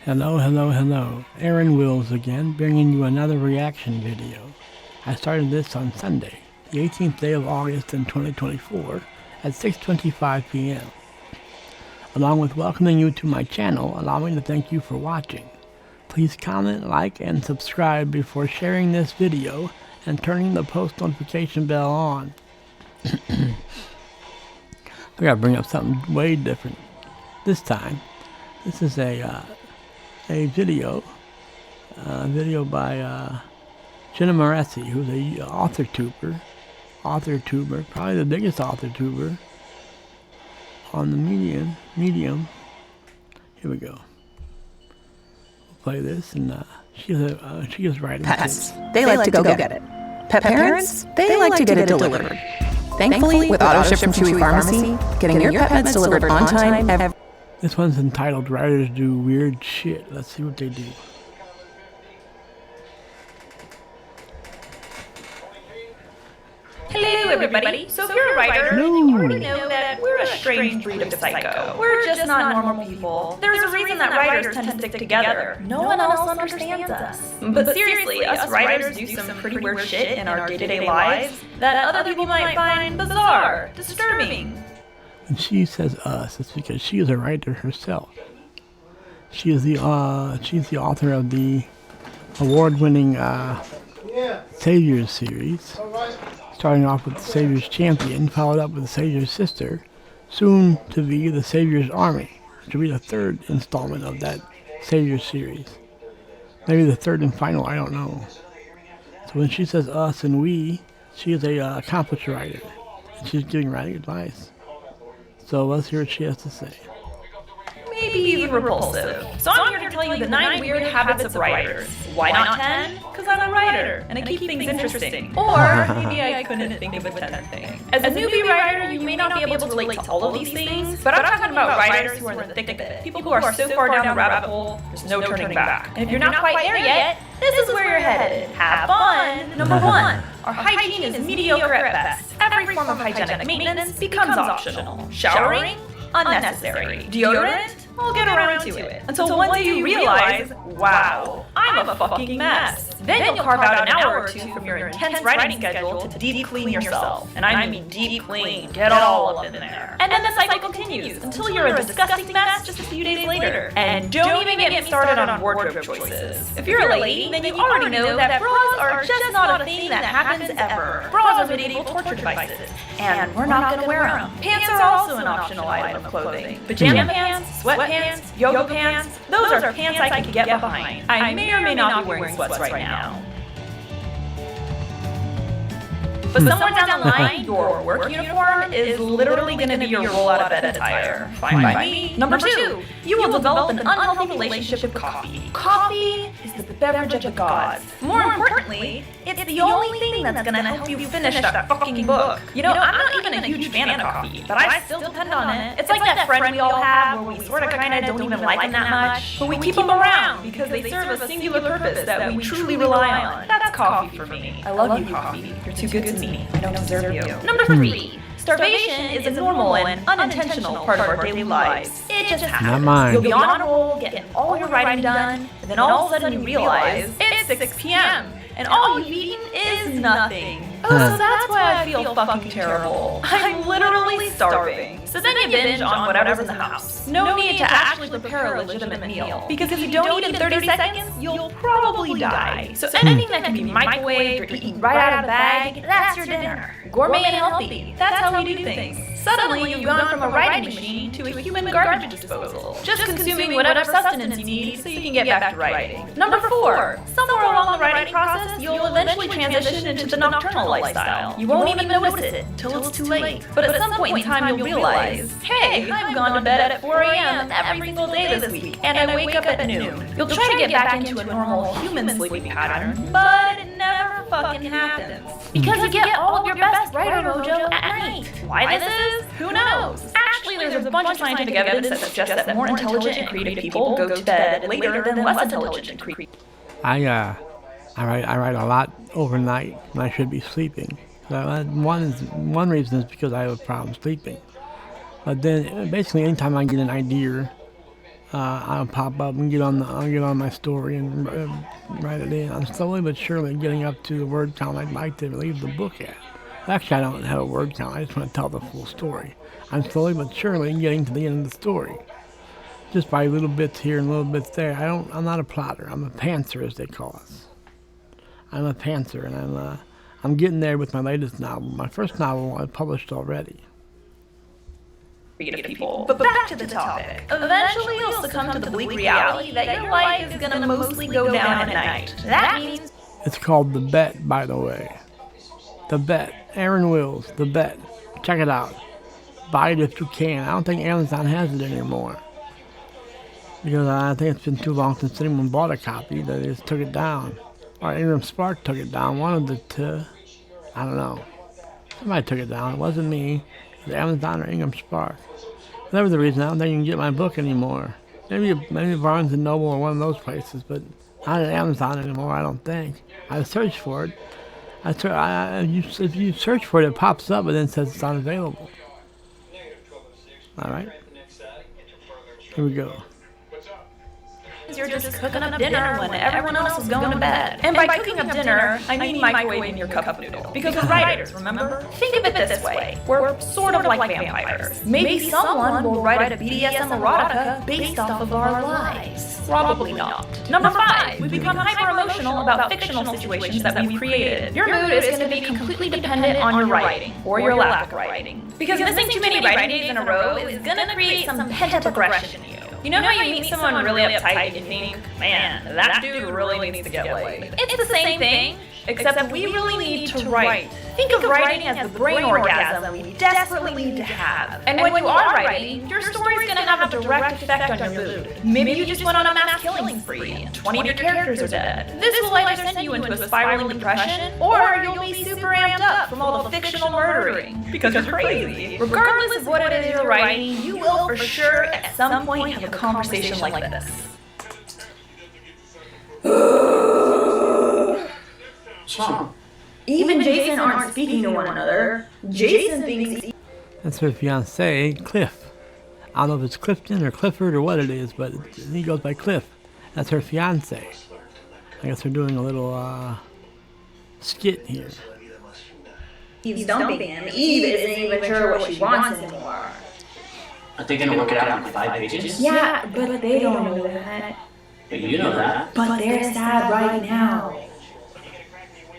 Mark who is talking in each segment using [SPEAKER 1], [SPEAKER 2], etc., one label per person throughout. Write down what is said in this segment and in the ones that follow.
[SPEAKER 1] Hello, hello, hello. Aaron Wills again, bringing you another reaction video. I started this on Sunday, the 18th day of August in 2024 at 6:25 p.m. Along with welcoming you to my channel, allow me to thank you for watching. Please comment, like, and subscribe before sharing this video and turning the post notification bell on. I gotta bring up something way different this time. This is a video by Jenna Moreci, who's a author tuber, probably the biggest author tuber on the medium. Here we go. We'll play this, and she is writing.
[SPEAKER 2] Pets, they like to go get it. Pet parents, they like to get it delivered. Thankfully, with AutoShip from Chewy Pharmacy, getting your pet meds delivered on time.
[SPEAKER 1] This one's entitled "Writers Do Weird Shit." Let's see what they do.
[SPEAKER 3] Hello, everybody. So if you're a writer, you already know that we're a strange breed of psycho. We're just not normal people. There's a reason that writers tend to stick together. No one else understands us. But seriously, us writers do some pretty weird shit in our day-to-day lives that other people might find bizarre, disturbing.
[SPEAKER 1] And she says us, it's because she is a writer herself. She is she's the author of the award-winning Saviors series, starting off with the Saviors Champion, followed up with the Saviors Sister, soon to be the Saviors Army, which will be the third installment of that Saviors series. Maybe the third and final, I don't know. So when she says us and we, she is a accomplished writer, and she's giving writing advice. So let's hear what she has to say.
[SPEAKER 3] Maybe even repulsive. So I'm here to tell you the 9 weird habits of writers. Why not 10? Because I'm a writer, and I keep things interesting. Or maybe I couldn't think of a 10th thing. As a newbie writer, you may not be able to relate to all of these things, but I'm talking about writers who are in the thick of it. People who are so far down the rabbit hole, there's no turning back. And if you're not quite there yet, this is where you're headed. Have fun! Number 1. Our hygiene is mediocre at best. Every form of hygienic maintenance becomes optional. Showering? Unnecessary. Deodorant? I'll get around to it. Until one day you realize, wow, I'm a fucking mess. Then you'll carve out an hour or two from your intense writing schedule to deep clean yourself. And I mean deep clean. Get all up in there. And then the cycle continues until you're a disgusting mess just a few days later. And don't even get me started on wardrobe choices. If you're a lady, then you already know that bras are just not a thing that happens ever. Bras are medieval torture devices. And we're not gonna wear them. Pants are also an optional item of clothing. Pajama pants, sweatpants, yoga pants, those are pants I can get behind. I may or may not be wearing sweats right now. But somewhere down the line, your work uniform is literally going to be your roll out of bed attire. Fine by me. Number 2, you will develop an unhealthy relationship with coffee. Coffee is the beverage of the gods. More importantly, it's the only thing that's going to help you finish that fucking book. You know, I'm not even a huge fan of coffee, but I still depend on it. It's like that friend we all have where we sort of kind of don't even like them that much, but we keep them around because they serve a singular purpose that we truly rely on. That's coffee for me. I love you, coffee. You're too good to me. I don't deserve you. Number 3. Starvation is a normal and unintentional part of our daily lives. It just happens.
[SPEAKER 1] Not mine.
[SPEAKER 3] You'll be on a roll, getting all your writing done, and then all of a sudden you realize it's 6 p.m. and all you've eaten is nothing. Oh, so that's why I feel fucking terrible. I'm literally starving. So then you binge on whatever's in the house. No need to actually prepare a legitimate meal. Because if you don't eat in 30 seconds, you'll probably die. So anything that can be microwaved or eaten right out of the bag, that's your dinner. Gourmet and healthy. That's how we do things. Suddenly, you've gone from a writing machine to a human garbage disposal. Just consuming whatever sustenance you need so you can get back to writing. Number 4. Somewhere along the writing process, you'll eventually transition into the nocturnal lifestyle. You won't even notice it until it's too late. But at some point in time, you'll realize, hey, I've gone to bed at 4 a.m. every single day this week, and I wake up at noon. You'll try to get back into a normal human sleeping pattern, but it never fucking happens. Because you get all of your best writer mojo at night. Why this is? Who knows? Actually, there's a bunch of scientific evidence that suggests that more intelligent and creative people go to bed later than less intelligent and creative.
[SPEAKER 1] I write a lot overnight when I should be sleeping. One reason is because I have a problem sleeping. But then basically anytime I get an idea, I'll pop up and I'll get on my story and write it in. I'm slowly but surely getting up to the word count I'd like to leave the book at. Actually, I don't have a word count. I just want to tell the full story. I'm slowly but surely getting to the end of the story, just by little bits here and little bits there. I'm not a plotter. I'm a pantser, as they call us. I'm a pantser, and I'm getting there with my latest novel. My first novel I published already.
[SPEAKER 3] Of people. But back to the topic. Eventually you'll succumb to the bleak reality that your life is gonna mostly go down at night. That means
[SPEAKER 1] It's called The Bet, by the way. The Bet. Aaron Wills, The Bet. Check it out. Buy it if you can. I don't think Amazon has it anymore, because I think it's been too long since anyone bought a copy. They just took it down. Or Ingram Spark took it down. One of the two. I don't know. Somebody took it down. It wasn't me. It was Amazon or Ingram Spark. Whatever the reason, I don't think you can get my book anymore. Maybe Barnes & Noble or one of those places, but not at Amazon anymore, I don't think. I searched for it. If you search for it, it pops up, but then says it's unavailable. All right. Here we go.
[SPEAKER 3] you're just cooking up dinner when everyone else is going to bed. And by cooking up dinner, I mean microwaving your cup noodle. Because we're writers, remember? Think of it this way. We're sort of like vampires. Maybe someone will write a BDSM erotica based off of our lives. Probably not. Number 5, we become hyper-emotional about fictional situations that we've created. Your mood is going to be completely dependent on your writing, or your lack of writing. Because missing too many writing days in a row is going to create some pent-up aggression in you. You know how you meet someone really uptight and you think, man, that dude really needs to get laid. It's the same thing, except we really need to write. Think of writing as the brain orgasm we desperately need to have. And when you are writing, your story's going to have a direct effect on your mood. Maybe you just went on a mass killing spree and 20 of your characters are dead. This will either send you into a spiraling depression, or you'll be super amped up from all the fictional murdering. Because you're crazy. Regardless of what it is you're writing, you will for sure at some point have a conversation like this.
[SPEAKER 4] What's wrong?
[SPEAKER 3] Even Jason aren't speaking to one another. Jason thinks
[SPEAKER 1] That's her fiance, Cliff. I don't know if it's Clifton or Clifford or what it is, but he goes by Cliff. That's her fiance. I guess they're doing a little skit here.
[SPEAKER 5] He's dumping him. Eve isn't even sure what she wants anymore.
[SPEAKER 4] Are they gonna work it out in 5 pages?
[SPEAKER 5] Yeah, but they don't know that.
[SPEAKER 4] But you know that.
[SPEAKER 5] But they're sad right now.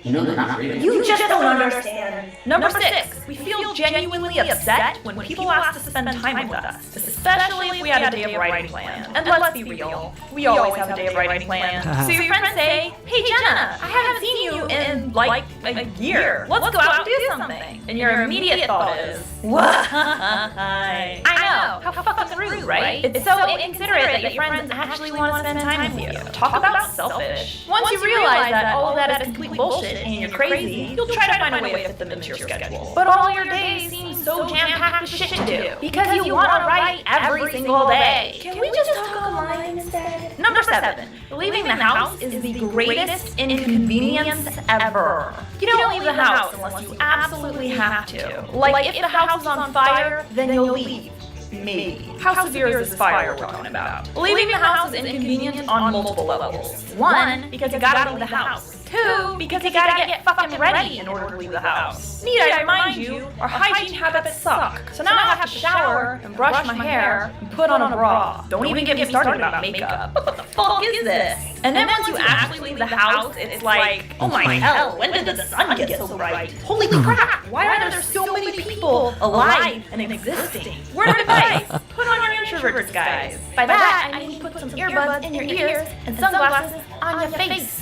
[SPEAKER 4] You know they're not real.
[SPEAKER 5] You just don't understand.
[SPEAKER 3] Number 6, we feel genuinely upset when people ask to spend time with us, especially if we had a day of writing planned. And let's be real, we always have a day of writing planned. So your friends say, hey Jenna, I haven't seen you in like a year. Let's go out and do something. And your immediate thought is, what? I know, how fucking rude, right? It's so inconsiderate that your friends actually want to spend time with you. Talk about selfish. Once you realize that all of that is complete bullshit and you're crazy, you'll try to find a way to fit them into your schedule. But all your days seem so jam-packed with shit to do because you want to write every single day. Can we just talk online instead? Number 7, leaving the house is the greatest inconvenience ever. You don't leave the house unless you absolutely have to. Like if the house is on fire, then you'll leave. Maybe. How severe is this fire we're talking about? Leaving the house is inconvenient on multiple levels. 1, because you gotta leave the house. 2, because you gotta get fucking ready in order to leave the house. Need I remind you, our hygiene habits suck. So now I have to shower and brush my hair and put on a bra. Don't even get me started about makeup. What the fuck is this? And then once you actually leave the house, it's like, oh my hell, when did the sun get so bright? Holy crap, why are there so many people alive and existing? Word of advice, put on your introvert disguise. By that, I mean put some earbuds in your ears and sunglasses on your face.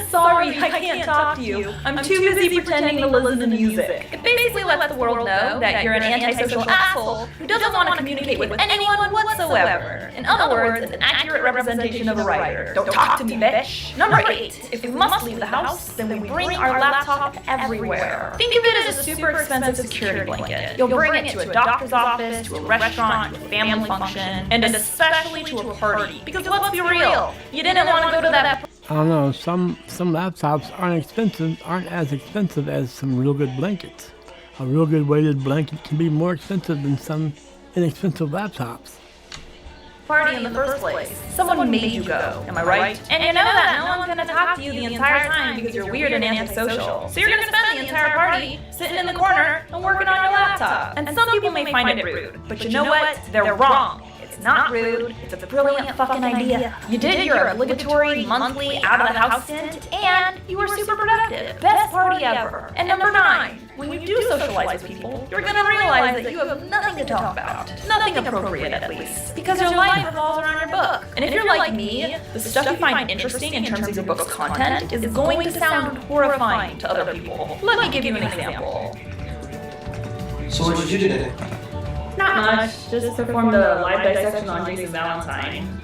[SPEAKER 3] Sorry, I can't talk to you. I'm too busy pretending to listen to music. It basically lets the world know that you're an antisocial asshole who doesn't want to communicate with anyone whatsoever. In other words, an accurate representation of a writer. Don't talk to me, bitch. Number 8, if we must leave the house, then we bring our laptop everywhere. Think of it as a super expensive security blanket. You'll bring it to a doctor's office, to a restaurant, to a family function, and especially to a party. Because let's be real, you didn't want to go to that
[SPEAKER 1] I don't know, some laptops aren't as expensive as some real good blankets. A real good weighted blanket can be more expensive than some inexpensive laptops.
[SPEAKER 3] party in the first place. Someone made you go, am I right? And you know that no one's gonna talk to you the entire time because you're weird and antisocial. So you're gonna spend the entire party sitting in the corner and working on your laptop. And some people may find it rude, but you know what? They're wrong. It's not rude, it's a brilliant fucking idea. You did your obligatory monthly out of the house stint, and you were super productive. Best party ever. And number 9, when you do socialize with people, you're gonna realize that you have nothing to talk about. Nothing appropriate, at least. Because your life revolves around your book. And if you're like me, the stuff you find interesting in terms of your book's content is going to sound horrifying to other people. Let me give you an example.
[SPEAKER 6] So what did you do today?
[SPEAKER 3] Not much, just performed a live dissection on Jason Valentine.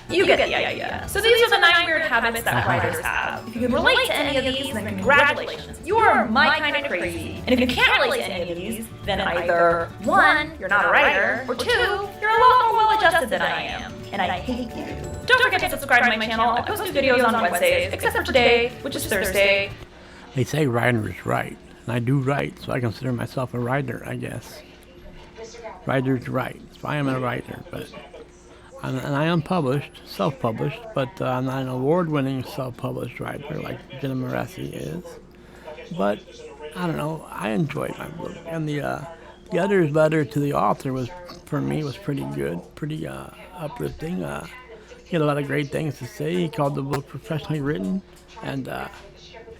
[SPEAKER 3] You get the idea. So these are the 9 weird habits that writers have. If you can relate to any of these, then congratulations. You are my kind of crazy. And if you can't relate to any of these, then either 1, you're not a writer, or 2, you're a lot more well-adjusted than I am. And I hate you. Don't forget to subscribe to my channel. I post new videos on Wednesdays, except for today, which is Thursday.
[SPEAKER 1] They say writers write, and I do write, so I consider myself a writer, I guess. Writers write, so I am a writer, but and I am published, self-published, but I'm not an award-winning self-published writer like Jenna Morassi is. But I don't know, I enjoyed my book, and the other's letter to the author was, for me, was pretty good, pretty uplifting. He had a lot of great things to say. He called the book professionally written, and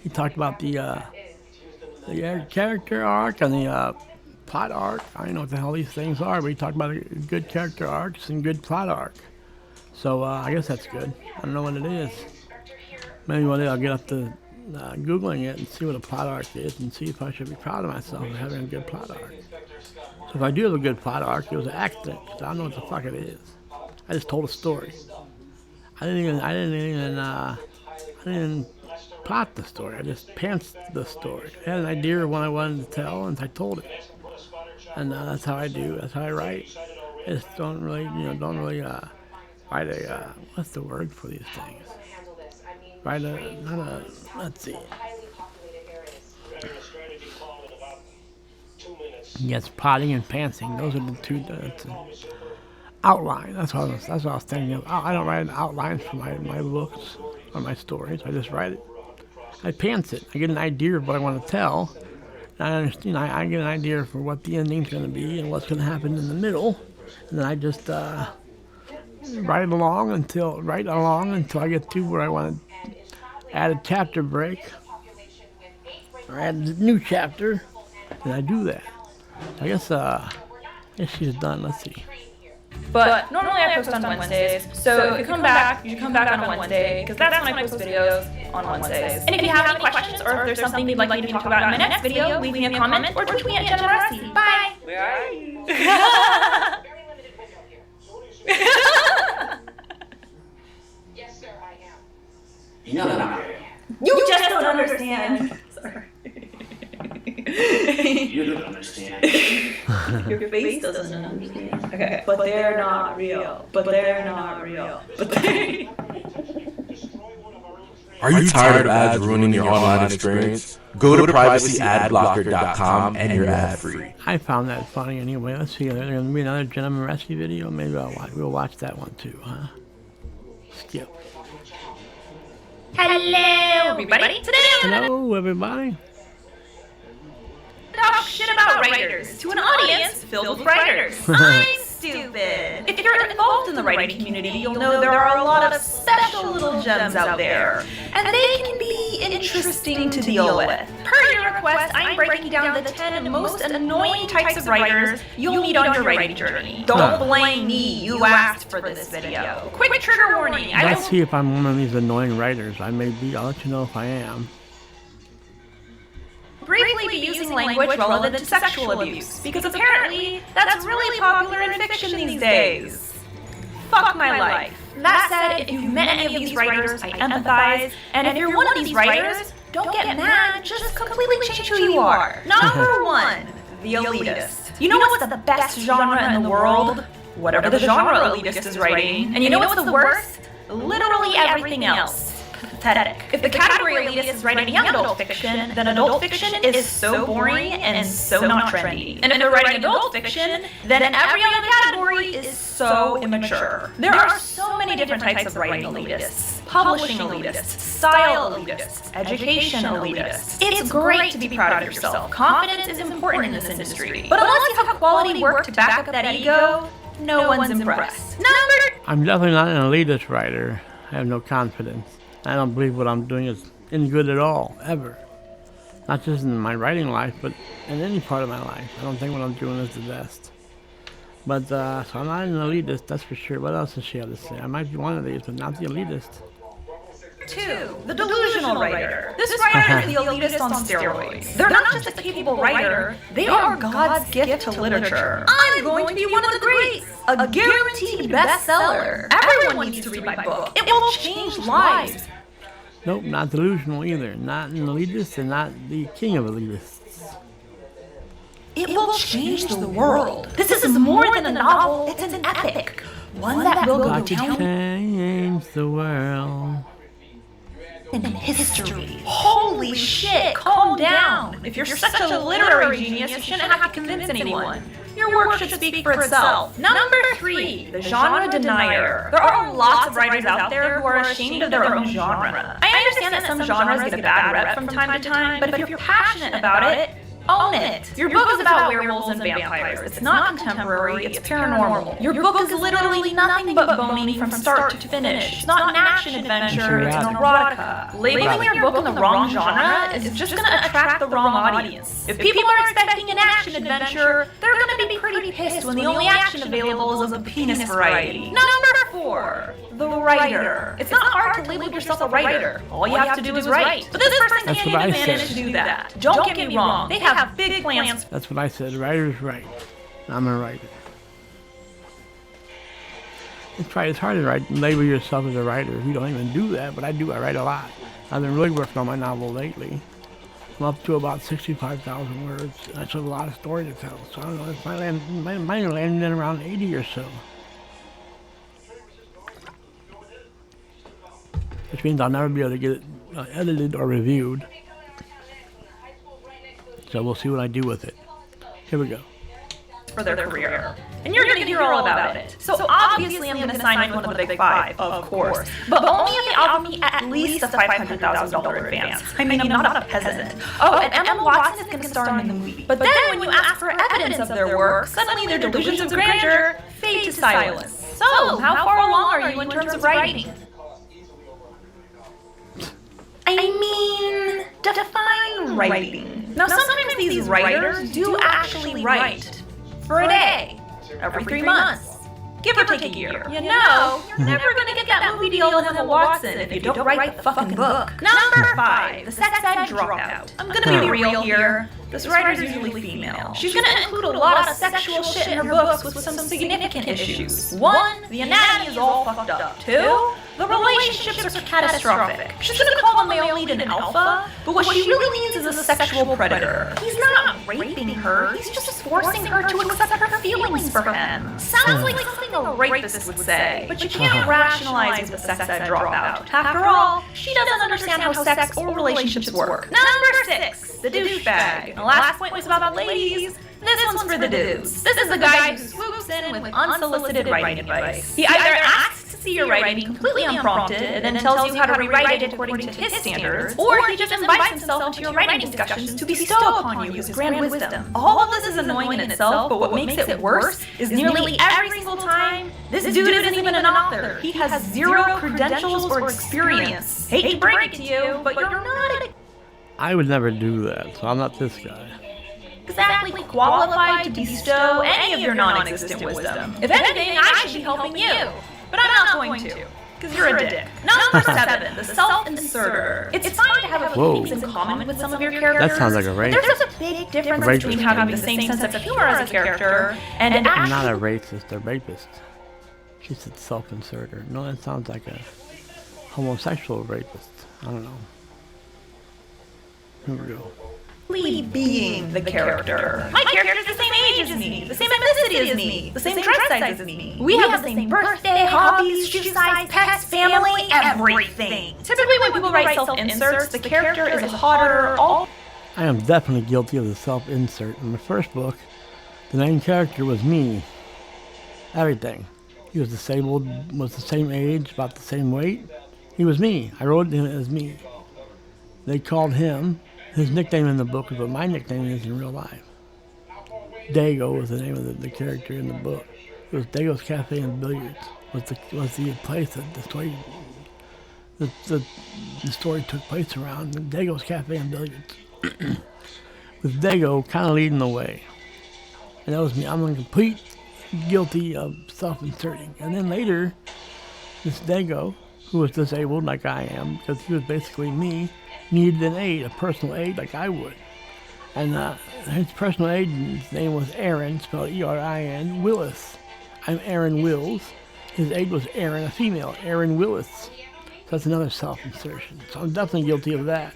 [SPEAKER 1] he talked about the character arc and the plot arc. I don't know what the hell these things are, but he talked about good character arcs and good plot arc. So I guess that's good. I don't know what it is. Maybe one day I'll get up to Googling it and see what a plot arc is and see if I should be proud of myself for having a good plot arc. So if I do have a good plot arc, it was an accident, because I don't know what the fuck it is. I just told a story. I didn't even plot the story. I just pantsed the story. I had an idea of what I wanted to tell, and I told it. And that's how I do. That's how I write. I just don't really write a what's the word for these things? Let's see. Yes, plotting and pantsing. Those are the two. Outline. That's what I was thinking of. I don't write an outline for my books or my stories. I just write it. I pants it. I get an idea of what I want to tell. And I understand. I get an idea for what the ending's going to be and what's going to happen in the middle. And then I just write along until I get to where I want to add a chapter break or add a new chapter. And I do that. I guess she's done. Let's see.
[SPEAKER 3] But normally I post on Wednesdays, so if you come back, you should come back on a Wednesday, because that's when I post videos on Wednesdays. And if you have any questions, or if there's something you'd like me to talk about in my next video, leave me a comment, or tweet me at Jenna Morassi. Bye! Where are you?
[SPEAKER 4] Yes, sir, I am. You know that I'm here.
[SPEAKER 5] You just don't understand. Sorry.
[SPEAKER 4] You don't understand.
[SPEAKER 5] Your face doesn't understand. Okay, but they're not real. But they're not real. But they.
[SPEAKER 7] Are you tired of ads ruining your online experience? Go to privacyadblocker.com and you're ad free.
[SPEAKER 1] I found that funny anyway. Let's see, there's going to be another Jenna Morassi video. Maybe we'll watch that one too, huh? Skip.
[SPEAKER 3] Hello, everybody. Today I'm gonna
[SPEAKER 1] Hello, everybody.
[SPEAKER 3] talk shit about writers to an audience filled with writers. I'm stupid. If you're involved in the writing community, you'll know there are a lot of special little gems out there, and they can be interesting to deal with. Per your request, I'm breaking down the 10 most annoying types of writers you'll meet on your writing journey. Don't blame me, you asked for this video. Quick trigger warning.
[SPEAKER 1] Let's see if I'm one of these annoying writers. I may be. I'll let you know if I am.
[SPEAKER 3] Briefly be using language relevant to sexual abuse, because apparently that's really popular in fiction these days. Fuck my life. That said, if you've met any of these writers, I empathize, and if you're one of these writers, don't get mad, just completely change who you are. Number 1, the elitist. You know what's the best genre in the world? Whatever the genre elitist is writing. And you know what's the worst? Literally everything else. pathetic. If the category elitist is writing young adult fiction, then adult fiction is so boring and so not trendy. And if they're writing adult fiction, then every other category is so immature. There are so many different types of writing elitists. Publishing elitists, style elitists, education elitists. It's great to be proud of yourself. Confidence is important in this industry. But unless you have quality work to back up that ego, no one's impressed.
[SPEAKER 1] I'm definitely not an elitist writer. I have no confidence. I don't believe what I'm doing is any good at all, ever. Not just in my writing life, but in any part of my life. I don't think what I'm doing is the best. But, so I'm not an elitist, that's for sure. What else does she have to say? I might be one of these, but not the elitist.
[SPEAKER 3] 2. The delusional writer. This writer is the elitist on steroids. They're not just a capable writer, they are God's gift to literature. I'm going to be one of the greats! A guaranteed bestseller. Everyone needs to read my book. It will change lives.
[SPEAKER 1] Nope, not delusional either. Not an elitist and not the king of elitists.
[SPEAKER 3] It will change the world. This is more than a novel, it's an epic. One that will go down
[SPEAKER 1] Change the world.
[SPEAKER 3] in history. Holy shit, calm down. If you're such a literary genius, you shouldn't have to convince anyone. Your work should speak for itself. Number 3, the genre denier. There are lots of writers out there who are ashamed of their own genre. I understand that some genres get a bad rep from time to time, but if you're passionate about it, own it. Your book is about werewolves and vampires. It's not contemporary, it's paranormal. Your book is literally nothing but boning from start to finish. It's not an action adventure, it's an erotica. Labeling your book in the wrong genre is just gonna attract the wrong audience. If people are expecting an action adventure, they're gonna be pretty pissed when the only action available is of the penis variety. Number 4, the writer. It's not hard to label yourself a writer. All you have to do is write. But this person
[SPEAKER 1] That's
[SPEAKER 3] can't
[SPEAKER 1] what I
[SPEAKER 3] even manage
[SPEAKER 1] said.
[SPEAKER 3] to do that. Don't get me wrong, they have big plans.
[SPEAKER 1] That's what I said. Writer's right. I'm a writer. It's hard to label yourself as a writer if you don't even do that, but I do. I write a lot. I've been really working on my novel lately. I'm up to about 65,000 words. I still have a lot of story to tell. So I don't know. It's mine landed in around 80 or so. Which means I'll never be able to get it edited or reviewed. So we'll see what I do with it. Here we go.
[SPEAKER 3] For their career. And you're going to hear all about it. So obviously I'm going to sign with one of the big 5, of course. But only if they offer me at least a $500,000 advance. I mean, I'm not a peasant. Oh, and Emma Watson is going to star in the movie. But then when you ask for evidence of their work, suddenly their delusions of grandeur fade to silence. So, how far along are you in terms of writing? I mean, define writing. Now, sometimes these writers do actually write. For a day. Every 3 months. Give or take a year. You know, you're never gonna get that movie deal with Emma Watson if you don't write the fucking book. Number 5, the sex ed dropout. I'm gonna be real here. This writer's usually female. She's gonna include a lot of sexual shit in her books with some significant issues. 1, the anatomy is all fucked up. 2, the relationships are catastrophic. She's gonna call the male lead an alpha, but what she really means is a sexual predator. He's not raping her, he's just forcing her to accept her feelings for him. Sounds like something a rapist would say, but you can't rationalize with the sex ed dropout. After all, she doesn't understand how sex or relationships work. Number 6, the douchebag. The last point was about the ladies. This one's for the dudes. This is the guy who swoops in with unsolicited writing advice. He either asks to see your writing completely unprompted and then tells you how to rewrite it according to his standards, or he just invites himself into your writing discussions to bestow upon you his grand wisdom. All of this is annoying in itself, but what makes it worse is nearly every single time, this dude isn't even an author. He has 0 credentials or experience. Hate to break it to you, but you're not
[SPEAKER 1] I would never do that, so I'm not this guy.
[SPEAKER 3] exactly qualified to bestow any of your non-existent wisdom. If anything, I should be helping you. But I'm not going to, because you're a dick. Number 7, the self-inserter. It's fine to have a few things in common with some of your characters.
[SPEAKER 1] That sounds like a rape.
[SPEAKER 3] There's a big difference between having the same sense of humor as a character and
[SPEAKER 1] I'm
[SPEAKER 3] actually...
[SPEAKER 1] not a racist, a rapist. She said self-inserter. No, that sounds like a homosexual rapist. I don't know. Here we go.
[SPEAKER 3] being the character. My character's the same age as me, the same ethnicity as me, the same dress size as me. We have the same birthday, hobbies, shoe size, pets, family, family, everything. Typically when people write self-inserts, the character is hotter, all...
[SPEAKER 1] I am definitely guilty of the self-insert. In the first book, the main character was me. Everything. He was disabled, was the same age, about the same weight. He was me. I wrote him as me. They called him, his nickname in the book is what my nickname is in real life. Dago was the name of the character in the book. It was Dago's Cafe and Billiards. Was the place that the story took place around. Dago's Cafe and Billiards. With Dago kind of leading the way. And that was me. I'm complete guilty of self-inserting. And then later, this Dago, who was disabled like I am, because he was basically me, needed an aide, a personal aide like I would. And his personal agent's name was Aaron, spelled E-R-I-N, Willis. I'm Aaron Wills. His aide was Aaron, a female, Aaron Willis. So that's another self-insertion. So I'm definitely guilty of that.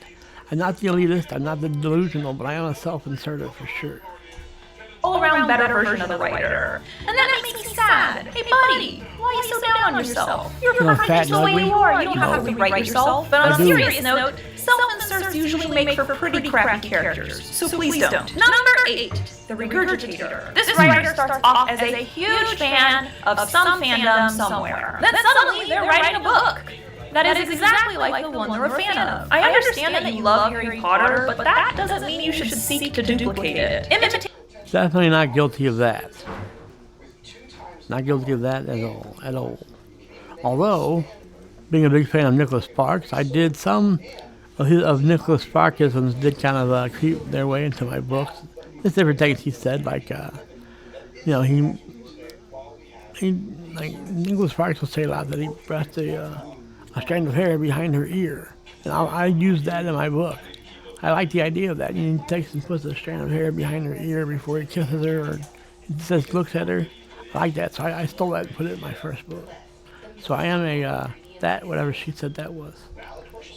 [SPEAKER 1] I'm not the elitist, I'm not the delusional, but I am a self-inserter for sure.
[SPEAKER 3] all-around better version of the writer. And that makes me sad. Hey, buddy, why are you so down on yourself? You're perfect just the way you are. You don't have to rewrite yourself. But on a serious note, self-inserts usually make for pretty crappy characters. So please don't. Number 8, the regurgitator. This writer starts off as a huge fan of some fandom somewhere. Then suddenly they're writing a book that is exactly like the one they're a fan of. I understand that you love Harry Potter, but that doesn't mean you should seek to duplicate it.
[SPEAKER 1] Definitely not guilty of that. Not guilty of that at all. Although, being a big fan of Nicholas Sparks, I did some of Nicholas Sparkisms did kind of creep their way into my books. Just different things he said, like, he like Nicholas Sparks will say a lot that he brushed a strand of hair behind her ear, and I used that in my book. I like the idea of that. He takes and puts a strand of hair behind her ear before he kisses her, or he just looks at her. I like that, so I stole that and put it in my first book. So I am that, whatever she said that was.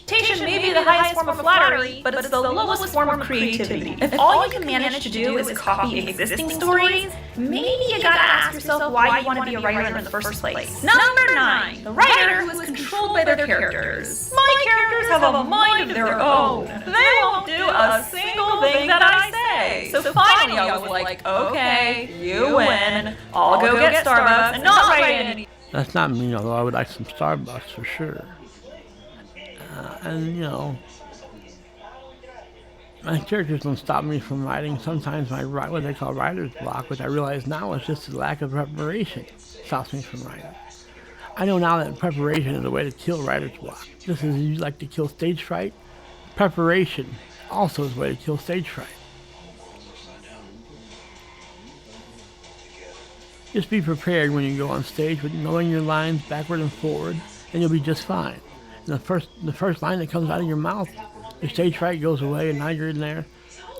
[SPEAKER 3] Imitation may be the highest form of flattery, but it's the lowest form of creativity. If all you can manage to do is copy existing stories, maybe you gotta ask yourself why you want to be a writer in the first place. Number 9, the writer who is controlled by their characters. My characters have a mind of their own. They won't do a single thing that I say. So finally I was like, okay, you win. I'll go get Starbucks and not write any.
[SPEAKER 1] That's not me, although I would like some Starbucks for sure. And my characters don't stop me from writing. Sometimes my what they call writer's block, which I realize now is just a lack of preparation, stops me from writing. I know now that preparation is a way to kill writer's block. Just as you like to kill stage fright, preparation also is a way to kill stage fright. Just be prepared when you go on stage with knowing your lines backward and forward, and you'll be just fine. And the first line that comes out of your mouth, your stage fright goes away, and now you're in there,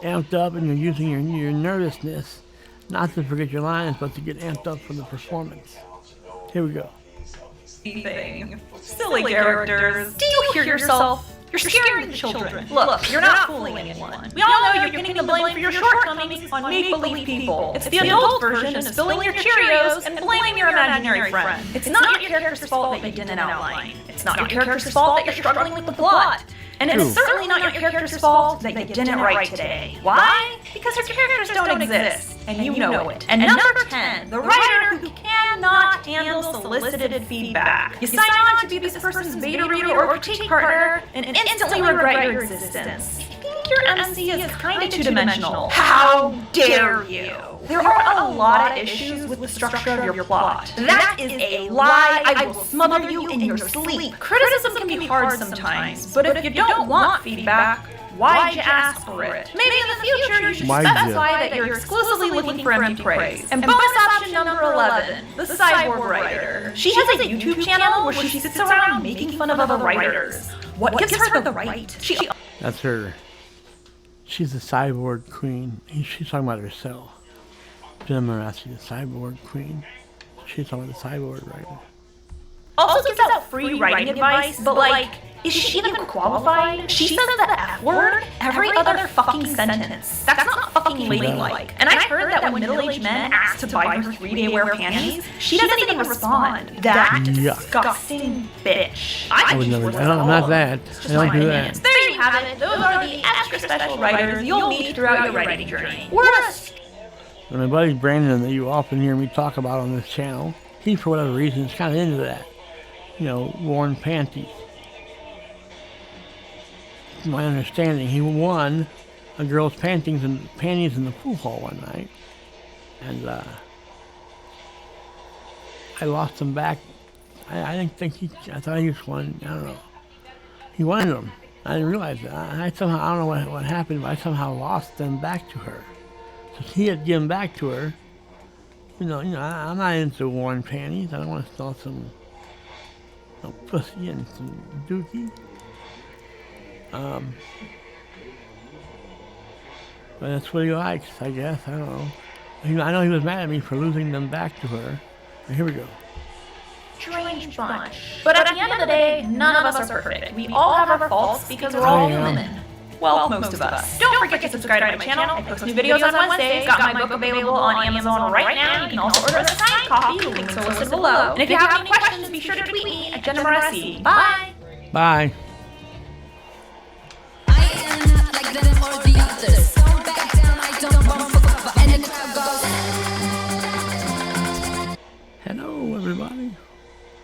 [SPEAKER 1] amped up, and you're using your nervousness, not to forget your lines, but to get amped up for the performance. Here we go.
[SPEAKER 3] Thing. Silly characters. Do you hear yourself? You're scaring the children. Look, you're not fooling anyone. We all know you're getting the blame for your shortcomings on make-believe people. It's the adult version of spilling your Cheerios and blaming your imaginary friend. It's not your character's fault that you didn't outline. It's not your character's fault that you're struggling with the plot. And it's certainly not your character's fault that you didn't write today. Why? Because your characters don't exist, and you know it. And number 10, the writer who cannot handle solicited feedback. You sign on to be this person's beta reader or critique partner and instantly regret your existence. I think your MC is kind of two-dimensional. How dare you? There are a lot of issues with the structure of your plot. That is a lie. I will smother you in your sleep. Criticism can be hard sometimes, but if you don't want feedback, why'd you ask for it? Maybe in the future you should specify that you're exclusively looking for empty praise. And bonus option number 11, the cyborg writer. She has a YouTube channel where she sits around making fun of other writers. What gives her the right?
[SPEAKER 1] That's her. She's the cyborg queen. She's talking about herself. Jim Marassi, the cyborg queen. She's talking about the cyborg writer.
[SPEAKER 3] Also gives out free writing advice, but like, Is she even qualified? She says the F word every other fucking sentence. That's not fucking ladylike. And I heard that when middle-aged men ask to buy her 3-day wear panties, she doesn't even respond. That disgusting bitch.
[SPEAKER 1] I would never. I'm not that. I don't do that.
[SPEAKER 3] There you have it. Those are the extra special writers you'll meet throughout your writing journey. Worse.
[SPEAKER 1] And my buddy Brandon, that you often hear me talk about on this channel, he, for whatever reason, is kind of into that. You know, worn panties. From my understanding, he won a girl's panties in the pool hall one night. And I lost them back. I thought he just won, I don't know. He wanted them. I didn't realize that. I don't know what happened, but I somehow lost them back to her. So he had given back to her. You know, I'm not into worn panties. I don't want to smell some pussy and some dookie. But that's what he likes, I guess. I don't know. I know he was mad at me for losing them back to her. And here we go.
[SPEAKER 3] Strange bunch. But at the end of the day, none of us are perfect. We all have our faults because we're all human. Well, most of us. Don't forget to subscribe to my channel. I post new videos on Wednesdays. Got my book available on Amazon right now. You can also order a signed copy. The links are listed below. And if you have any questions, be sure to tweet me at JennaMorassi. Bye.
[SPEAKER 1] Bye. Hello, everybody.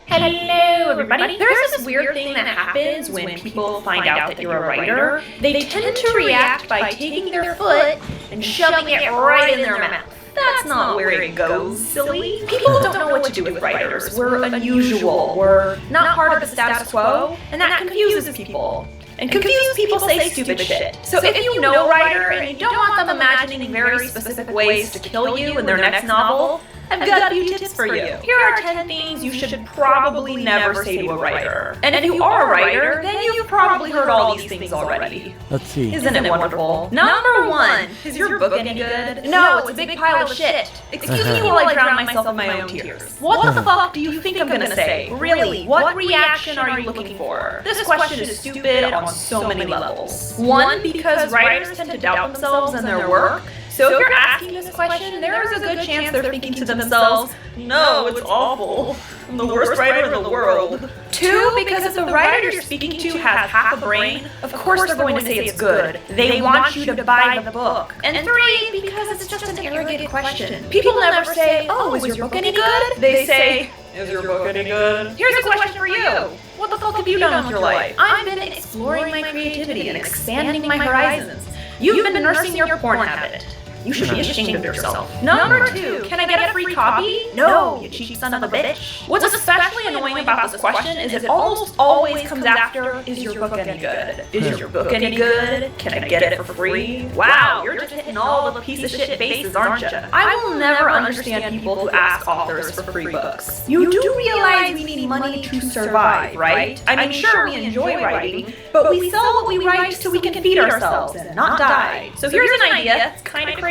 [SPEAKER 3] Hello, everybody. There's this weird thing that happens when people find out that you're a writer. They tend to react by taking their foot and shoving it right in their mouth. That's not where it goes, silly. People don't know what to do with writers. We're unusual. We're not part of the status quo, and that confuses people. And confused people say stupid shit. So if you know a writer and you don't want them imagining very specific ways to kill you in their next novel, I've got a few tips for you. Here are 10 things you should probably never say to a writer. And if you are a writer, then you've probably heard all these things already.
[SPEAKER 1] Let's see.
[SPEAKER 3] Isn't it wonderful? Number 1, is your book any good? No, it's a big pile of shit. Excuse me while I drown myself in my own tears. What the fuck do you think I'm gonna say? Really, what reaction are you looking for? This question is stupid on so many levels. 1, because writers tend to doubt themselves and their work. So if you're asking this question, there is a good chance they're thinking to themselves, no, it's awful. I'm the worst writer in the world. 2, because if the writer you're speaking to has half a brain, of course they're going to say it's good. They want you to buy the book. And 3, because it's just an arrogant question. People never say, oh, is your book any good? They say, is your book any good? Here's a question for you. What the fuck have you done with your life? I've been exploring my creativity and expanding my horizons. You've been nursing your porn habit. You should be ashamed of yourself. Number 2, can I get a free copy? No, you cheap son of a bitch. What's especially annoying about this question is it almost always comes after, is your book any good? Is your book any good? Can I get it for free? Wow, you're just hitting all the piece of shit bases, aren't you? I will never understand people who ask authors for free books. You do realize we need money to survive, right? I mean, sure, we enjoy writing, but we sell what we write so we can feed ourselves and not die. So here's an idea, it's kind of crazy,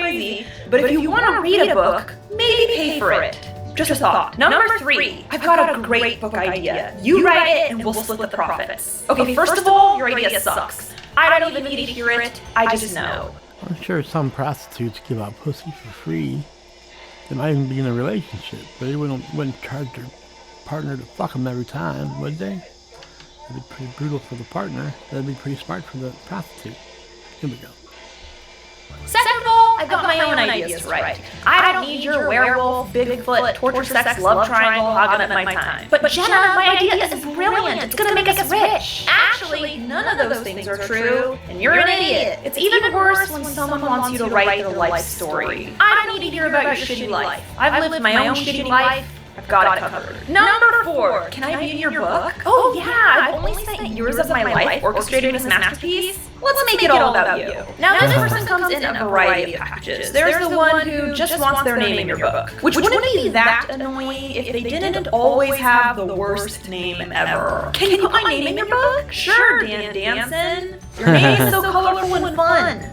[SPEAKER 3] but if you want to read a book, maybe pay for it. Just a thought. Number 3, I've got a great book idea. You write it and we'll split the profits. Okay, first of all, your idea sucks. I don't even need to hear it, I just know.
[SPEAKER 1] I'm sure some prostitutes give out pussy for free. They might even be in a relationship, but they wouldn't charge their partner to fuck them every time, would they? That'd be pretty brutal for the partner. That'd be pretty smart for the prostitute. Here we go.
[SPEAKER 3] Second of all, I've got my own ideas to write. I don't need your werewolf, Bigfoot, torture sex, love triangle hogging up my time. But Jenna, my idea is brilliant. It's gonna make us rich. Actually, none of those things are true, and you're an idiot. It's even worse when someone wants you to write their life story. I don't need to hear about your shitty life. I've lived my own shitty life. I've got it covered. Number 4, can I be in your book? Oh yeah, I've only spent years of my life orchestrating this masterpiece. Let's make it all about you. Now this person comes in a variety of packages. There's the one who just wants their name in your book, which wouldn't be that annoying if they didn't always have the worst name ever. Can you put my name in your book? Sure, Dan Danson. Your name is so colorful and fun.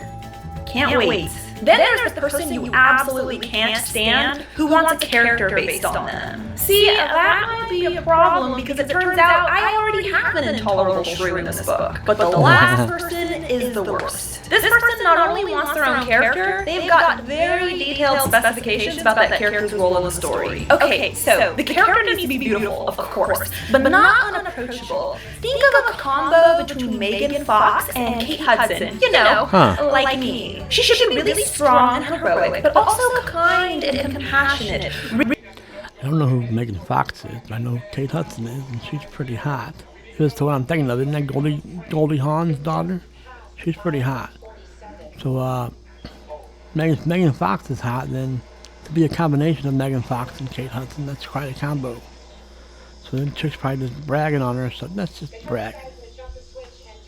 [SPEAKER 3] Can't wait. Then there's the person you absolutely can't stand who wants a character based on them. See, that might be a problem because it turns out I already have an intolerable shrew in this book. But the last person is the worst. This person not only wants their own character, they've got very detailed specifications about that character's role in the story. Okay, so the character needs to be beautiful, of course, but not unapproachable. Think of a combo between Megan Fox and Kate Hudson, you know, like me. She should be really strong and heroic, but also kind and compassionate.
[SPEAKER 1] I don't know who Megan Fox is, but I know Kate Hudson is, and she's pretty hot. That's the one I'm thinking of, isn't that Goldie Hawn's daughter? She's pretty hot. So, Megan Fox is hot, then to be a combination of Megan Fox and Kate Hudson, that's quite a combo. So then chick's probably just bragging on her, so that's just bragging.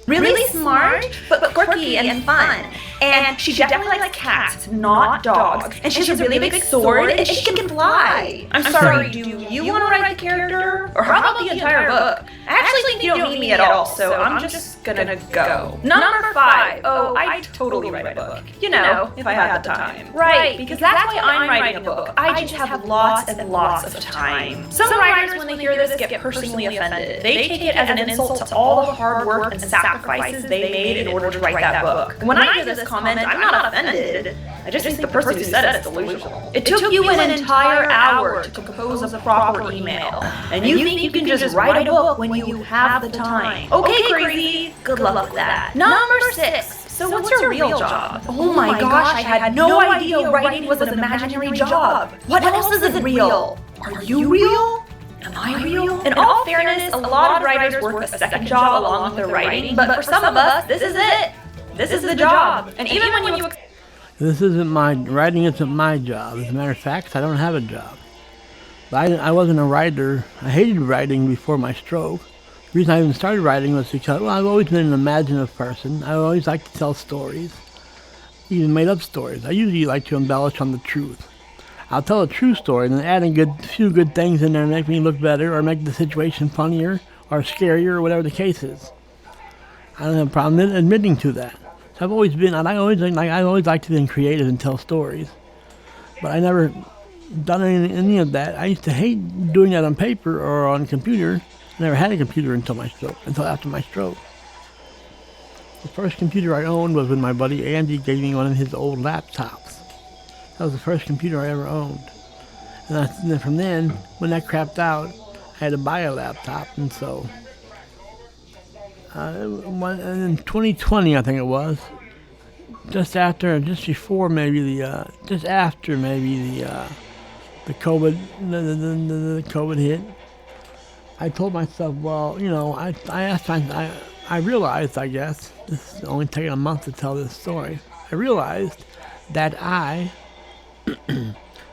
[SPEAKER 3] Really smart, but quirky and fun. And she definitely likes cats, not dogs. And she has a really big sword, and she can fly. I'm sorry, do you want to write the character? Or how about the entire book? I actually think you don't need me at all, so I'm just gonna go. Number 5. Oh, I totally write a book. You know, if I had the time. Right, because that's why I'm writing a book. I just have lots and lots of time. Some writers, when they hear this, get personally offended. They take it as an insult to all the hard work and sacrifices they made in order to write that book. When I hear this comment, I'm not offended. I just think the person who said it is delusional. It took you an entire hour to compose a proper email, and you think you can just write a book when you have the time. Okay, crazy. Good luck with that. Number 6. So what's your real job? Oh my gosh, I had no idea writing was an imaginary job. What else isn't real? Are you real? Am I real? In all fairness, a lot of writers work a second job along with their writing, but for some of us, this is it. This is the job. And even when you...
[SPEAKER 1] Writing isn't my job. As a matter of fact, I don't have a job. But I wasn't a writer. I hated writing before my stroke. The reason I even started writing was because, well, I've always been an imaginative person. I always like to tell stories, even made up stories. I usually like to embellish on the truth. I'll tell a true story and then add a few good things in there to make me look better or make the situation funnier or scarier or whatever the case is. I don't have a problem admitting to that. So I've always been, and I always like to be creative and tell stories. But I never done any of that. I used to hate doing that on paper or on computer. I never had a computer until after my stroke. The first computer I owned was when my buddy Andy gave me one of his old laptops. That was the first computer I ever owned. And then from then, when that crapped out, I had to buy a laptop, and so... and in 2020, I think it was, just after the COVID hit, I told myself, well, you know, I realized, I guess, this is only taking a month to tell this story, I realized that I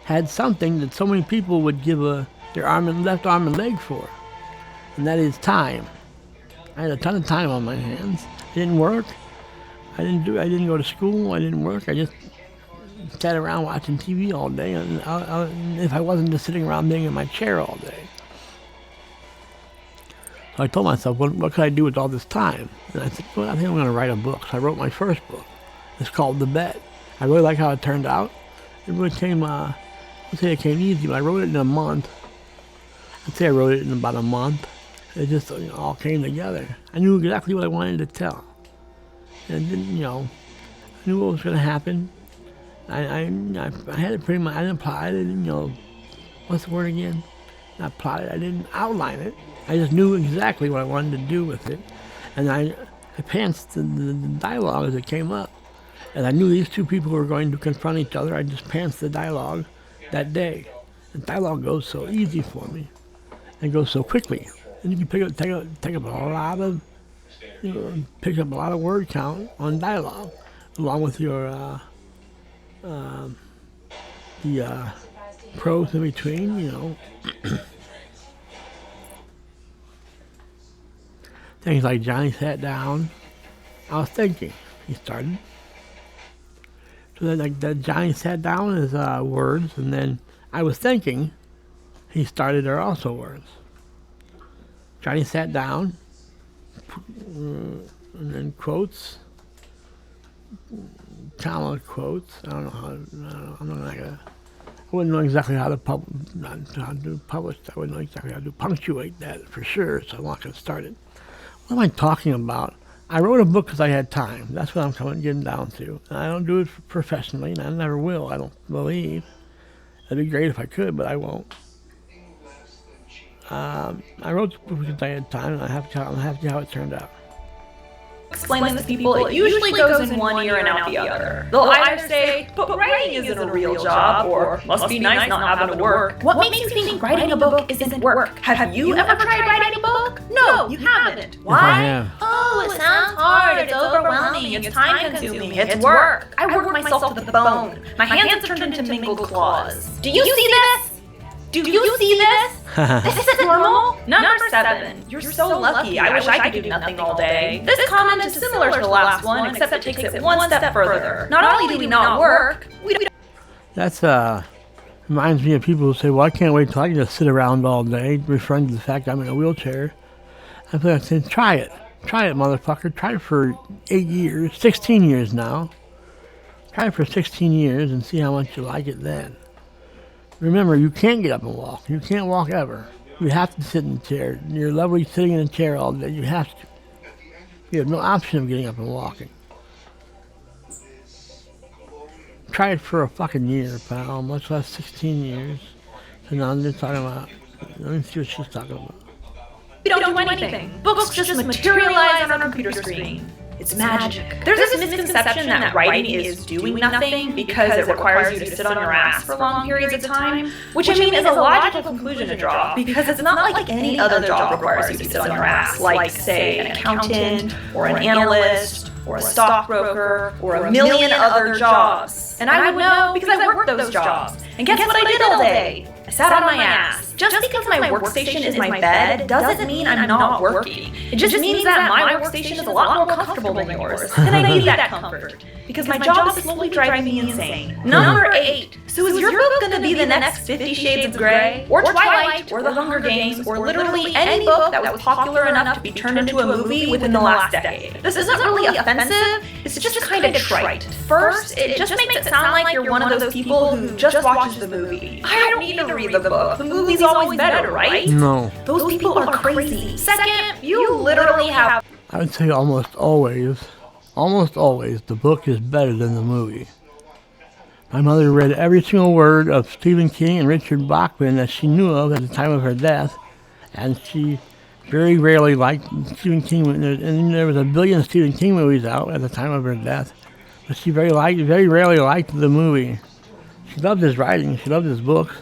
[SPEAKER 1] had something that so many people would give their left arm and leg for, and that is time. I had a ton of time on my hands. I didn't work. I didn't go to school. I didn't work. I just sat around watching TV all day, and if I wasn't just sitting around being in my chair all day. So I told myself, what could I do with all this time? And I said, well, I think I'm going to write a book. So I wrote my first book. It's called The Bet. I really like how it turned out. It really came, I'd say it came easy, but I wrote it in a month. I'd say I wrote it in about a month. It just all came together. I knew exactly what I wanted to tell. And then, I knew what was going to happen. I had it pretty much, I didn't plot it, what's the word again? Not plot it, I didn't outline it. I just knew exactly what I wanted to do with it. And I pantsed the dialogue as it came up. And I knew these two people were going to confront each other. I just pantsed the dialogue that day. The dialogue goes so easy for me. It goes so quickly. And you can pick up a lot of word count on dialogue, along with your the prose in between. Things like Johnny sat down. I was thinking. He started. So then, like that, Johnny sat down is words, and then I was thinking. He started are also words. Johnny sat down, and then quotes, comma quotes. I don't know how. I'm not gonna. I wouldn't know exactly how to publish. I wouldn't know exactly how to punctuate that for sure. So I'm not gonna start it. What am I talking about? I wrote a book because I had time. That's what I'm getting down to. And I don't do it professionally, and I never will. I don't believe. It'd be great if I could, but I won't. I wrote the book because I had time, and I'm happy how it turned out.
[SPEAKER 3] Explain this to people, it usually goes in one ear and out the other. They'll either say, but writing isn't a real job, or must be nice not having to work. What makes you think writing a book isn't work? Have you ever tried writing a book? No, you haven't. Why? Oh, it sounds hard, it's overwhelming, it's time consuming, it's work. I work myself to the bone. My hands have turned into mangled claws. Do you see this? Do you see this? This isn't normal. Number 7. You're so lucky. I wish I could do nothing all day. This comment is similar to the last one, except it takes it one step further. Not only do we not work, we don't.
[SPEAKER 1] That's reminds me of people who say, well, I can't wait till I can just sit around all day, referring to the fact I'm in a wheelchair. I'm saying, try it. Try it, motherfucker. Try it for 8 years, 16 years now. Try it for 16 years and see how much you like it then. Remember, you can't get up and walk. You can't walk ever. You have to sit in a chair. You're lovely sitting in a chair all day. You have to. You have no option of getting up and walking. Try it for a fucking year, pal, much less 16 years. So now they're talking about, let me see what she's talking about.
[SPEAKER 3] We don't do anything. Books just materialize on our computer screen. It's magic. There's this misconception that writing is doing nothing because it requires you to sit on your ass for long periods of time, which I mean is a logical conclusion to draw because it's not like any other job requires you to sit on your ass, like, say, an accountant or an analyst or a stockbroker or a million other jobs. And I would know because I worked those jobs. And guess what I did all day? I sat on my ass. Just because my workstation is my bed doesn't mean I'm not working. It just means that my workstation is a lot more comfortable than yours. And I need that comfort because my job is slowly driving me insane. Number 8. So is your book going to be the next 50 Shades of Grey, or Twilight, or The Hunger Games, or literally any book that was popular enough to be turned into a movie within the last decade? This isn't really offensive, it's just kind of trite. First, it just makes it sound like you're one of those people who just watches the movie. I don't need to read the book. The movie's always better, right?
[SPEAKER 1] No.
[SPEAKER 3] Those people are crazy. Second, you literally have...
[SPEAKER 1] I would say almost always, the book is better than the movie. My mother read every single word of Stephen King and Richard Bachman that she knew of at the time of her death, and she very rarely liked Stephen King. And there was a billion Stephen King movies out at the time of her death, but she very rarely liked the movie. She loved his writing. She loved his books.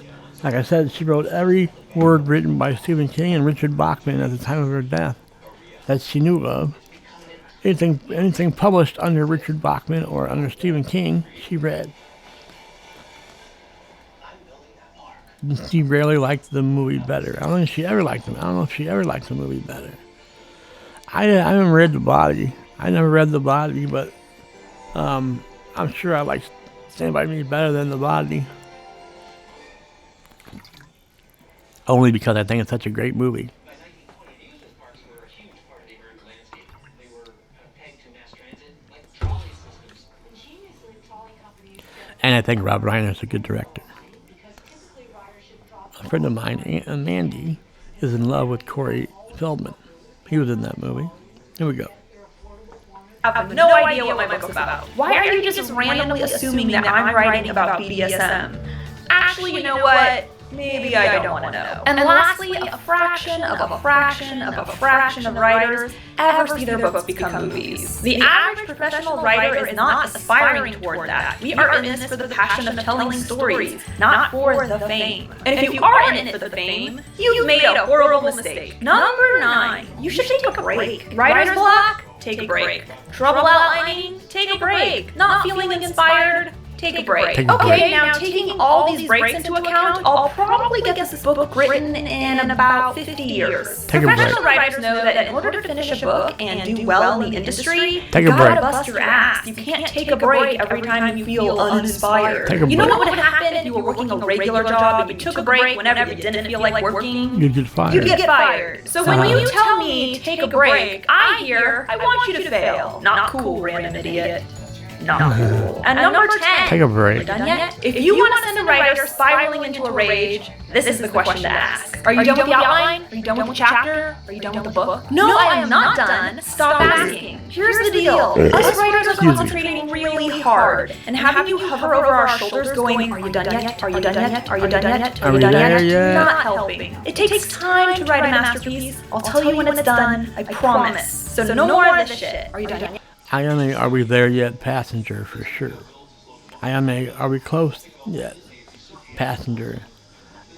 [SPEAKER 1] Like I said, she wrote every word written by Stephen King and Richard Bachman at the time of her death that she knew of. Anything published under Richard Bachman or under Stephen King, she read. She rarely liked the movie better. I don't think she ever liked them. I don't know if she ever liked the movie better. I haven't read The Body. I never read The Body, but I'm sure I like Stand By Me better than The Body. Only because I think it's such a great movie. And I think Rob Reiner's a good director. A friend of mine, Mandy, is in love with Corey Feldman. He was in that movie. Here we go.
[SPEAKER 3] I have no idea what my book's about. Why are you just randomly assuming that I'm writing about BDSM? Actually, you know what? Maybe I don't want to know. And lastly, a fraction of writers ever see their books become movies. The average professional writer is not aspiring toward that. We are in this for the passion of telling stories, not for the fame. And if you are in it for the fame, you've made a horrible mistake. Number 9, you should take a break. Writer's block? Take a break. Trouble outlining? Take a break. Not feeling inspired? Take a break. Okay, now taking all these breaks into account, I'll probably get this book written in about 50 years. Professional writers know that in order to finish a book and do well in the industry, you gotta bust your ass. You can't take a break every time you feel uninspired. You know what would happen if you were working a regular job and you took a break whenever you didn't feel like working?
[SPEAKER 1] You'd get fired.
[SPEAKER 3] You'd get fired. So when you tell me take a break, I hear, I want you to fail. Not cool, random idiot. Not cool. And number 10.
[SPEAKER 1] Take a break.
[SPEAKER 3] Done yet? If you want to send a writer spiraling into a rage, this is the question to ask. Are you done with the outline? Are you done with the chapter? Are you done with the book? No, I am not done. Stop asking. Here's the deal. Us writers are concentrating really hard, and having you hover over our shoulders going, are you done yet? Are you done yet? Are you done yet? Are you done yet? Not helping. It takes time to write a masterpiece. I'll tell you when it's done. I promise. So no more of this shit. Are you done yet?
[SPEAKER 1] I am a "Are we there yet?" passenger for sure. I am a "Are we close yet?" passenger.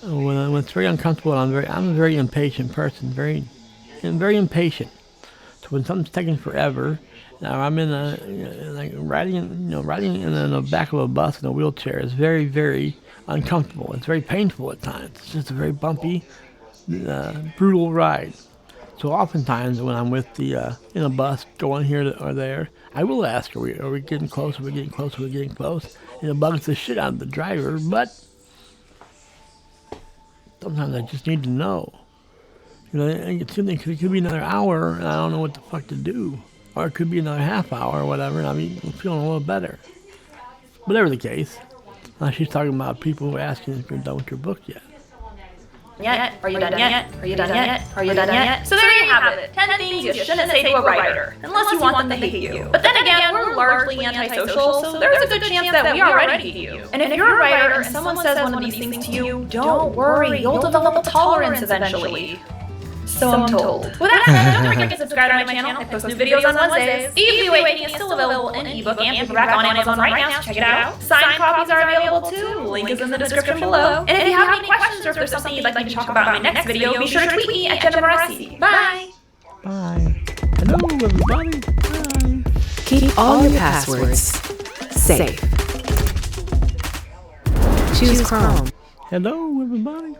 [SPEAKER 1] When it's very uncomfortable, I'm a very impatient person. Very impatient. So when something's taking forever, now I'm in riding in the back of a bus in a wheelchair is very, very uncomfortable. It's very painful at times. It's just a very bumpy, brutal ride. So oftentimes when I'm with in a bus going here or there, I will ask, are we getting close? Are we getting close? Are we getting close? And it bugs the shit out of the driver, but sometimes I just need to know. It could be another hour and I don't know what the fuck to do. Or it could be another half hour or whatever and I'm feeling a little better. Whatever the case, she's talking about people who are asking if you're done with your book yet.
[SPEAKER 3] Yet? Are you done yet? Are you done yet? Are you done yet? So there you have it. 10 things you shouldn't say to a writer, unless you want them to hate you. But then again, we're largely antisocial, so there's a good chance that we already hate you. And if you're a writer and someone says one of these things to you, don't worry, you'll develop a tolerance eventually. So I'm told. With that said, don't forget to subscribe to my channel. I post new videos on Wednesdays. Eve the Awakening is still available in ebook and paperback on Amazon right now, so check it out. Signed copies are available too. Link is in the description below. And if you have any questions or if there's something you'd like me to talk about in my next video, be sure to tweet me at Jenna Moresi. Bye!
[SPEAKER 1] Bye. Hello, everybody. Bye.
[SPEAKER 2] Keep all your passwords safe. Choose Chrome.
[SPEAKER 1] Hello, everybody.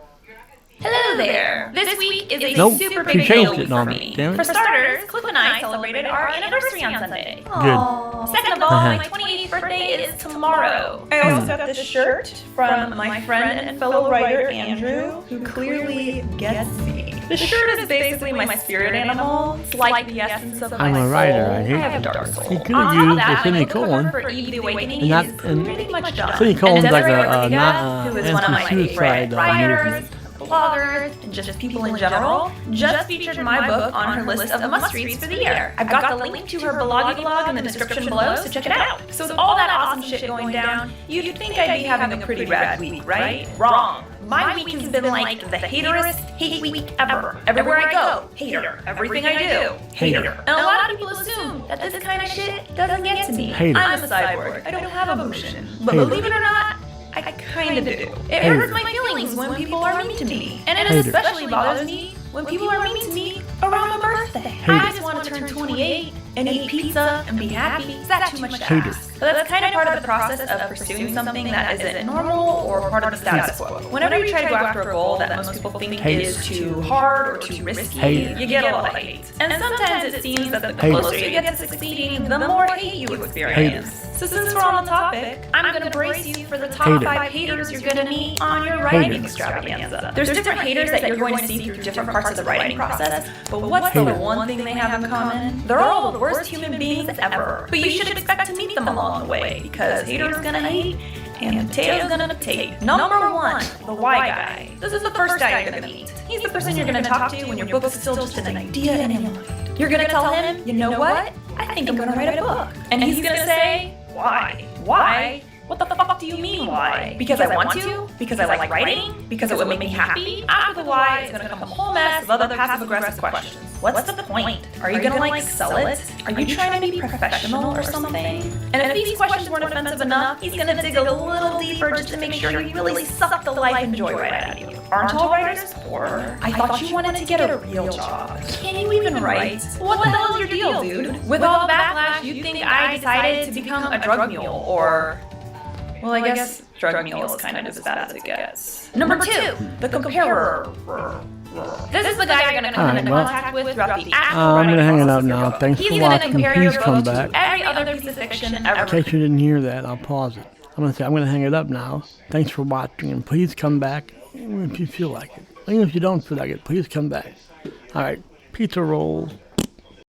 [SPEAKER 3] Hello there! This week is a
[SPEAKER 1] Nope,
[SPEAKER 3] super
[SPEAKER 1] she
[SPEAKER 3] big
[SPEAKER 1] changed
[SPEAKER 3] deal
[SPEAKER 1] it
[SPEAKER 3] for
[SPEAKER 1] on me,
[SPEAKER 3] me.
[SPEAKER 1] damn it.
[SPEAKER 3] For starters, Cliff and I celebrated our anniversary on Sunday.
[SPEAKER 1] Good.
[SPEAKER 3] Second of all, my 28th birthday is tomorrow.
[SPEAKER 5] I also got this shirt from my friend and fellow writer Andrew, who clearly gets me.
[SPEAKER 3] The shirt is basically my spirit animal. It's like the essence of
[SPEAKER 1] I'm
[SPEAKER 3] my
[SPEAKER 1] a writer.
[SPEAKER 3] soul.
[SPEAKER 1] I hate
[SPEAKER 3] have a
[SPEAKER 1] that.
[SPEAKER 3] dark soul.
[SPEAKER 1] He could
[SPEAKER 3] On
[SPEAKER 1] have
[SPEAKER 3] top of
[SPEAKER 1] used
[SPEAKER 3] that,
[SPEAKER 1] the
[SPEAKER 3] my
[SPEAKER 1] Sidney
[SPEAKER 3] book cover
[SPEAKER 1] Cohen.
[SPEAKER 3] for Eve the Awakening
[SPEAKER 1] And not-
[SPEAKER 3] is
[SPEAKER 1] and
[SPEAKER 3] pretty much done.
[SPEAKER 1] Sidney Cohen's
[SPEAKER 3] And
[SPEAKER 1] like
[SPEAKER 3] Desiree
[SPEAKER 1] a
[SPEAKER 3] Rodriguez, who is one of my
[SPEAKER 1] anti-suicide
[SPEAKER 3] favorite writers,
[SPEAKER 1] movement.
[SPEAKER 3] bloggers, and just people in general, just featured my book on her list of must-reads for the year. I've got the link to her bloggy blog in the description below, so check it out. So with all that awesome shit going down, you'd think I'd be having a pretty rad week, right? Wrong. My week has been like the haterest hate week ever. Everywhere I go, hater. Everything I do, hater. And a lot of people assume that this kind of shit doesn't get to me.
[SPEAKER 1] Hater.
[SPEAKER 3] I'm a cyborg. I don't have emotion. But
[SPEAKER 1] Hater.
[SPEAKER 3] believe it or not, I kinda do. It hurts my feelings when people are mean to me. And it
[SPEAKER 1] Hater.
[SPEAKER 3] especially bothers me when people are mean to me around my birthday. I just want to turn 28 and eat pizza and be happy. Is that too much to
[SPEAKER 1] Hater.
[SPEAKER 3] ask? But that's kind of part of the process of pursuing something that isn't normal or part of the status quo. Whenever you try to go after a goal that most people think
[SPEAKER 1] Hater.
[SPEAKER 3] is too hard or too risky,
[SPEAKER 1] Hater.
[SPEAKER 3] you get a lot of hate. And sometimes it seems that the
[SPEAKER 1] Hater.
[SPEAKER 3] closer you get to succeeding, the more hate you experience. So since we're on the topic, I'm gonna brace you for the top
[SPEAKER 1] Hater.
[SPEAKER 3] 5 haters you're gonna meet on your writing
[SPEAKER 1] Hater.
[SPEAKER 3] extravaganza. There's different haters that you're going to see through different parts of the writing process, but what's the
[SPEAKER 1] Hater.
[SPEAKER 3] one thing they have in common? They're all the worst human beings ever. But you should expect to meet them along the way, because haters gonna hate and potatoes gonna take. Number 1, the why guy. This is the first guy you're gonna meet. He's the person you're gonna talk to when your book is still just an idea in your mind. You're gonna tell him, you know what? I think I'm gonna write a book. And he's gonna say, why? Why? What the fuck do you mean why? Because I want to? Because I like writing? Because it would make me happy? After the why is gonna come a whole mess of other passive-aggressive questions. What's the point? Are you gonna like sell it? Are you trying to be professional or something? And if these questions weren't offensive enough, he's gonna dig a little deeper just to make sure you really suck the life and joy right out of you. Aren't all writers poor? I thought you wanted to get a real job. Can you even write? What the hell is your deal, dude? With all the backlash, you'd think I decided to become a drug mule or... Well, I guess drug mule is kind of as bad as it gets. Number 2, the comparer. This is the guy you're going to come into contact with throughout the actual
[SPEAKER 1] I'm
[SPEAKER 3] writing
[SPEAKER 1] gonna hang it
[SPEAKER 3] process
[SPEAKER 1] up
[SPEAKER 3] of your
[SPEAKER 1] now.
[SPEAKER 3] book.
[SPEAKER 1] Thanks
[SPEAKER 3] He's
[SPEAKER 1] for
[SPEAKER 3] gonna
[SPEAKER 1] watching.
[SPEAKER 3] compare your
[SPEAKER 1] Please
[SPEAKER 3] book
[SPEAKER 1] come
[SPEAKER 3] to
[SPEAKER 1] back.
[SPEAKER 3] every other piece of fiction
[SPEAKER 1] In
[SPEAKER 3] ever.
[SPEAKER 1] case you didn't hear that, I'll pause it. I'm gonna hang it up now. Thanks for watching, and please come back if you feel like it. Even if you don't feel like it, please come back. All right, pizza rolls.